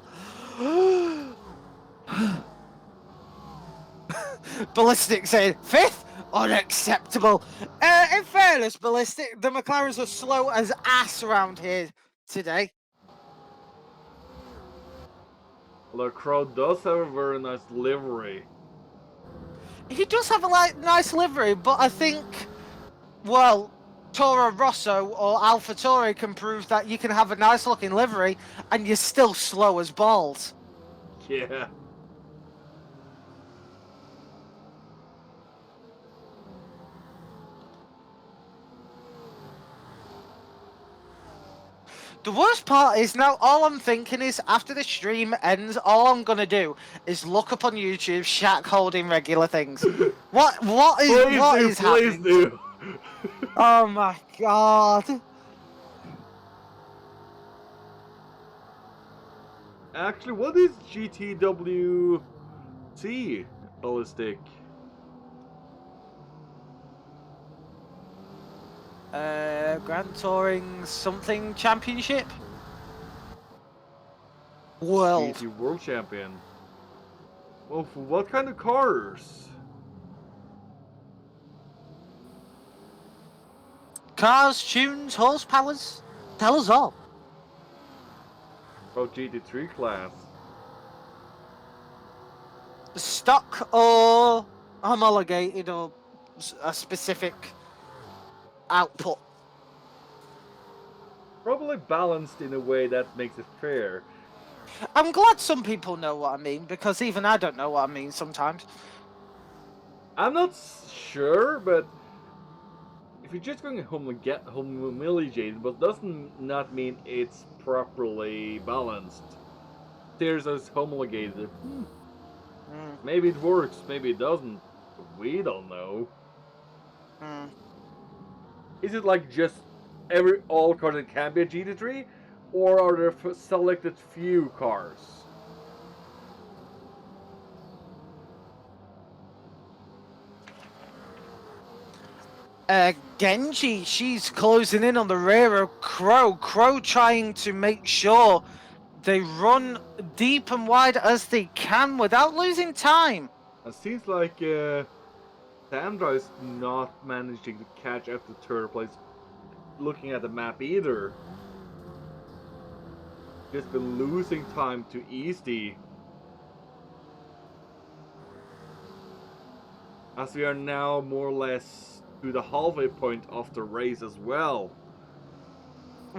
Ballistic saying 5th? Unacceptable. In fairness, Ballistic, the McLarens are slow as ass around here today. The Crow does have a very nice livery. He does have a nice livery, but I think, well, Toro Rosso or AlphaTauri can prove that you can have a nice looking livery and you're still slow as balls. Yeah. The worst part is now all I'm thinking is after the stream ends, all I'm gonna do is look up on YouTube Shaq holding regular things. What is happening? Please do. Oh my god. Actually, what is GTWC, Ballistic? Grand Touring something championship? World. GT World Champion. Well, for what kind of cars? Cars, tunes, horsepowers. Tell us all. Oh, GT3 class. Stock or homologated or a specific output? Probably balanced in a way that makes it fair. I'm glad some people know what I mean, because even I don't know what I mean sometimes. I'm not sure, but if you're just going humiliated, but doesn't not mean it's properly balanced. There's as homologated. Maybe it works, maybe it doesn't. We don't know. Is it like just all cars that can be a GT3, or are there selected few cars? Genji, she's closing in on the rear of Crow. Crow trying to make sure they run deep and wide as they can without losing time. It seems like Sandra is not managing to catch up to third place, looking at the map either. Just been losing time to Easty. As we are now more or less to the halfway point of the race as well.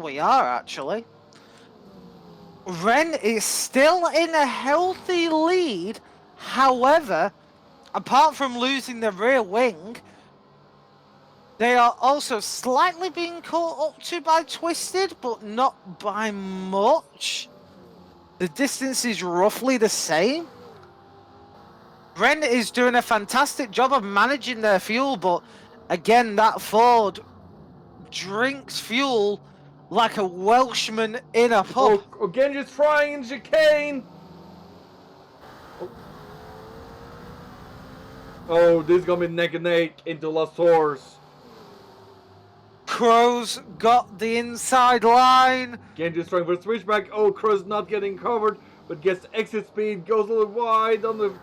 We are actually. Ren is still in a healthy lead. However, apart from losing the rear wing, they are also slightly being caught up to by Twisted, but not by much. The distance is roughly the same. Ren is doing a fantastic job of managing their fuel, but again, that Ford drinks fuel like a Welshman in a pub. Oh, again, just trying in chicane. Oh, this is gonna be neck and neck into La Source. Crow's got the inside line. Again, just trying for a switchback. Oh, Crow's not getting covered, but gets exit speed, goes a little wide on the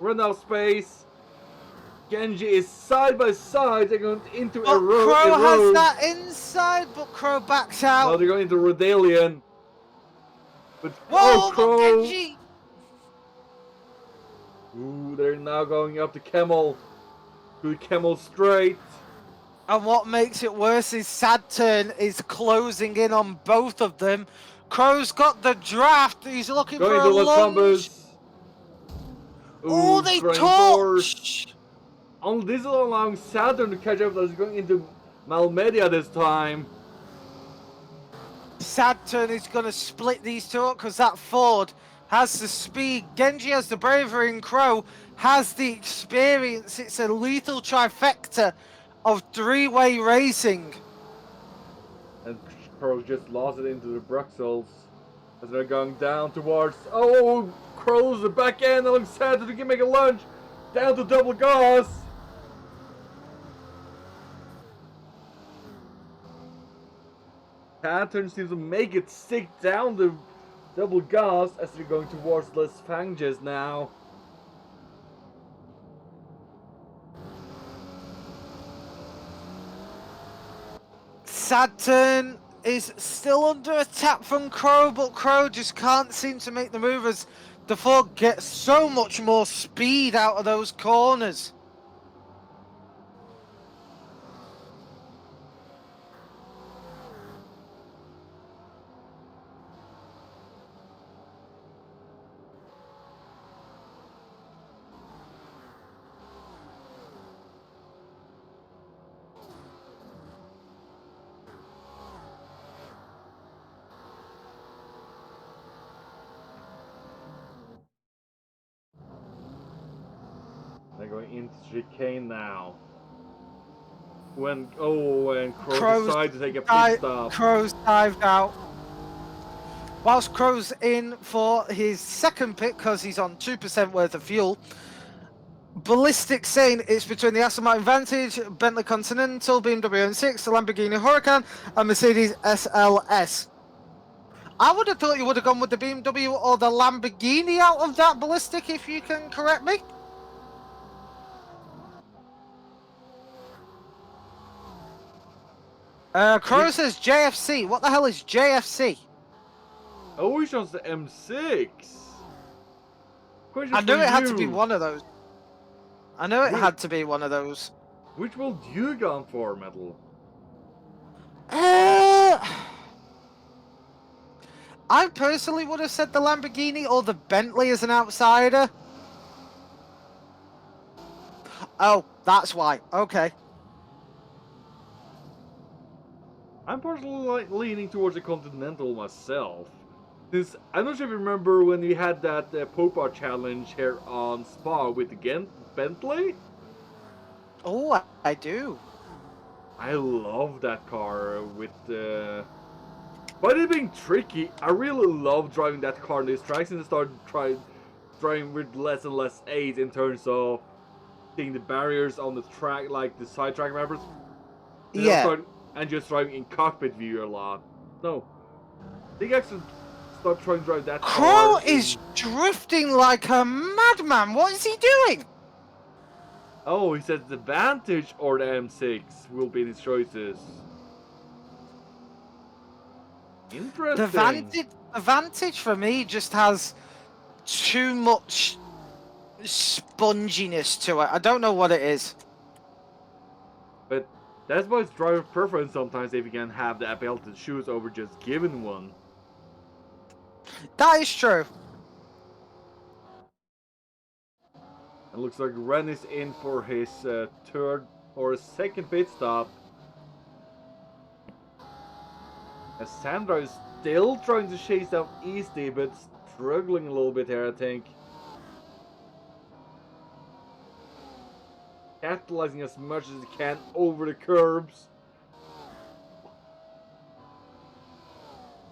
run out space. Genji is side by side. They're going into a road. Crow has that inside, but Crow backs out. Oh, they're going into Rodalian. But whoa, Crow. Genji. Ooh, they're now going up to Camel. To Camel straight. And what makes it worse is Sadturn is closing in on both of them. Crow's got the draft. He's looking going for a lunge. Oh, they touched. On this is allowing Saturn to catch up. That's going into Malmedia this time. Saturn is going to split these two up because that Ford has the speed. Genji has the bravery, and Crow has the experience. It's a lethal trifecta of three-way racing. And Crow just lost it into the Bruxelles as they're going down towards. Oh, Crow's the back end. It looks sad that he can make a lunge down to double gas. Saturn seems to make it stick down the double gas as they're going towards Les Fanges now. Saturn is still under attack from Crow, but Crow just can't seem to make the move as the Ford gets so much more speed out of those corners. They're going into chicane now. And Crow decides to take a pit stop. Crow's dived out. Whilst Crow's in for his second pit because he's on 2% worth of fuel. Ballistic saying it's between the Aston Martin Vantage, Bentley Continental, BMW M6, the Lamborghini Huracan, and Mercedes SLS. I would have thought you would have gone with the BMW or the Lamborghini out of that ballistic, if you can correct me. Crow says JFC. What the hell is JFC? Oh, he shows the M6. I knew it had to be one of those. I know it had to be one of those. Which will you gone for, Metal? I personally would have said the Lamborghini or the Bentley as an outsider. Oh, that's why. Okay. I'm personally like leaning towards the Continental myself. Since I'm not sure if you remember when we had that Popar challenge here on Spa with the Bentley. Oh, I do. I love that car with but it being tricky, I really love driving that car in these tracks and start driving with less and less aids in terms of seeing the barriers on the track, like the side track mappers. Yeah. And just driving in cockpit view a lot. No, I think I should start trying to drive that Crow car. is drifting like a madman. What is he doing? Oh, he said the Vantage or the M6 will be his choices. Interesting. The Vantage for me just has too much sponginess to it. I don't know what it is. But that's why it's driver preference sometimes if you can have the ability to choose over just giving one. That is true. It looks like Ren is in for his third or second pit stop. As Sandra is still trying to chase down Easty, but struggling a little bit here, I think. Capitalizing as much as he can over the curbs.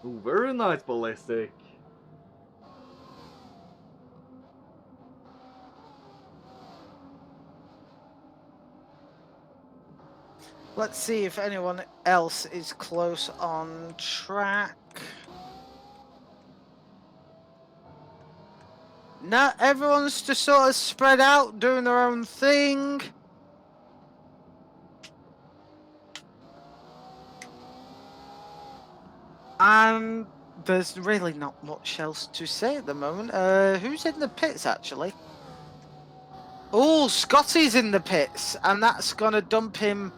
Ooh, very nice ballistic. Let's see if anyone else is close on track. No, everyone's just sort of spread out, doing their own thing. And there's really not much else to say at the moment. Who's in the pits, actually? Oh, Scotty's in the pits, and that's going to dump him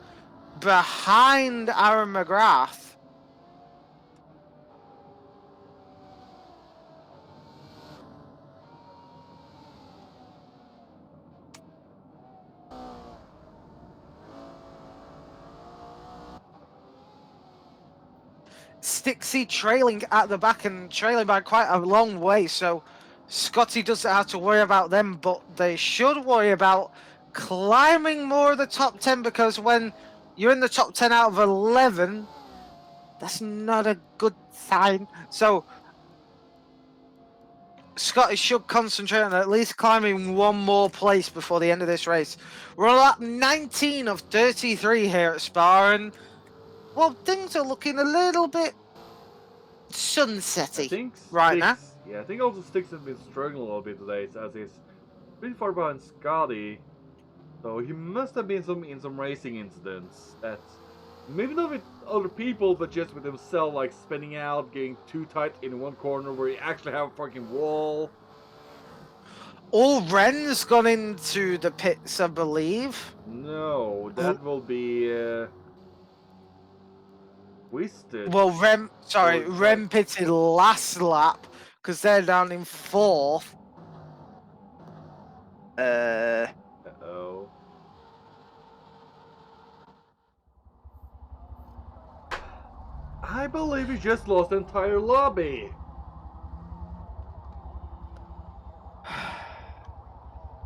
behind Aaron McGrath. Stixie trailing at the back and trailing by quite a long way, so Scotty doesn't have to worry about them, but they should worry about climbing more of the top 10, because when you're in the top 10 out of 11, that's not a good sign. So Scotty should concentrate on at least climbing one more place before the end of this race. We're on lap 19 of 33 here at Spa, and well, things are looking a little bit sunsetty right now. Yeah, I think also Sticks has been struggling a little bit today, as he's pretty far behind Scotty. So he must have been in some racing incidents that maybe not with other people, but just with himself, like spinning out, getting too tight in one corner where he actually have a fucking wall. All Ren's gone into the pits, I believe. No, that will be Twisted. Well, Rem pitted last lap because they're down in 4th. Uh-oh. I believe he just lost the entire lobby.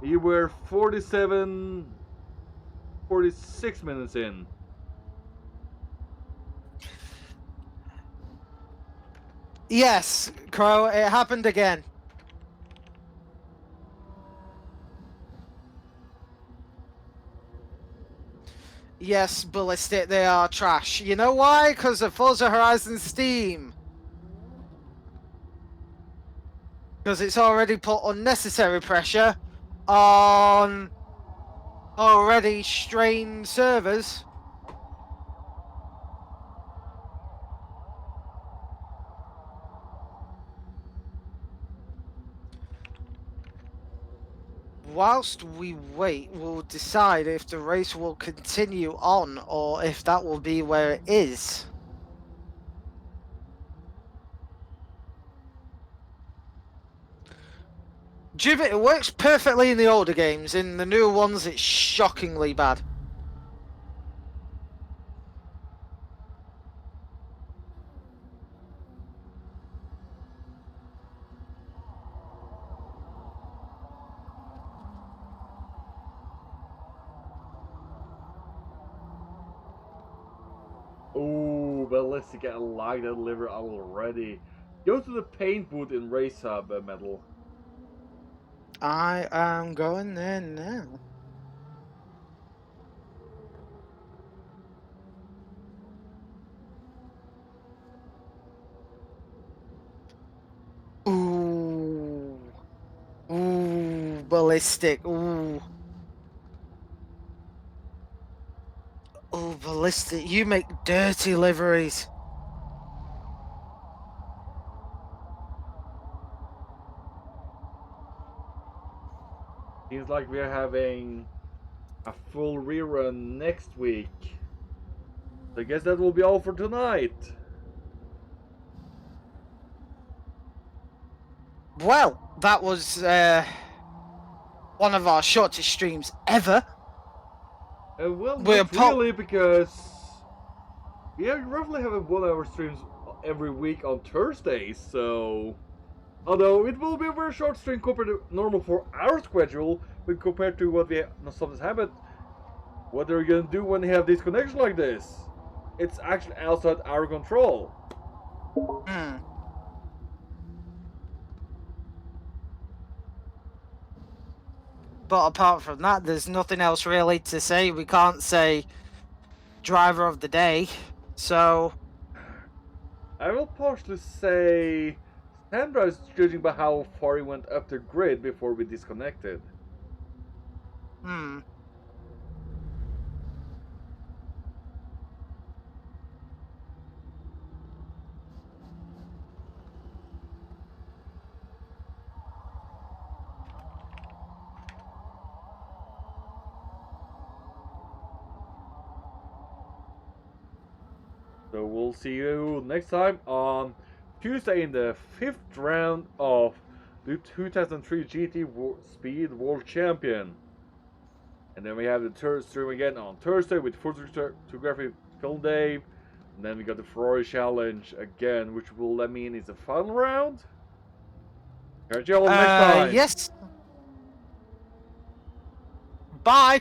You were 46 minutes in. Yes, Crow, it happened again. Yes, Ballistic, they are trash. You know why? Because of Forza Horizon Steam. Because it's already put unnecessary pressure on already strained servers. Whilst we wait, we'll decide if the race will continue on or if that will be where it is. Gibbet, it works perfectly in the older games. In the newer ones, it's shockingly bad. Ooh, ballistic, I like that liver already. Go to the paint booth in Race Hub, Metal. I am going there now. Ooh. Ooh, ballistic. Ooh. Ooh, ballistic. You make dirty liveries. Seems like we're having a full rerun next week. I guess that will be all for tonight. Well, that was one of our shortest streams ever. Well, We're not really, because we roughly have a 1 hour streams every week on Thursdays, so... Although it will be a very short stream compared to normal for our schedule, but compared to what we sometimes have, but what are you gonna do when you have disconnections like this? It's actually outside our control. Hmm. But apart from that, there's nothing else really to say. We can't say driver of the day. So, I will partially say Sandra is judging by how far he went up the grid before we disconnected. hmm. So we'll see you next time on Tuesday in the 5th round of the 2003 GT Speed World Champion. And then we have the third stream again on Thursday with photography film day. And then we got the Ferrari Challenge again, which will let me in is the final round. Catch you all next time. Yes. Bye.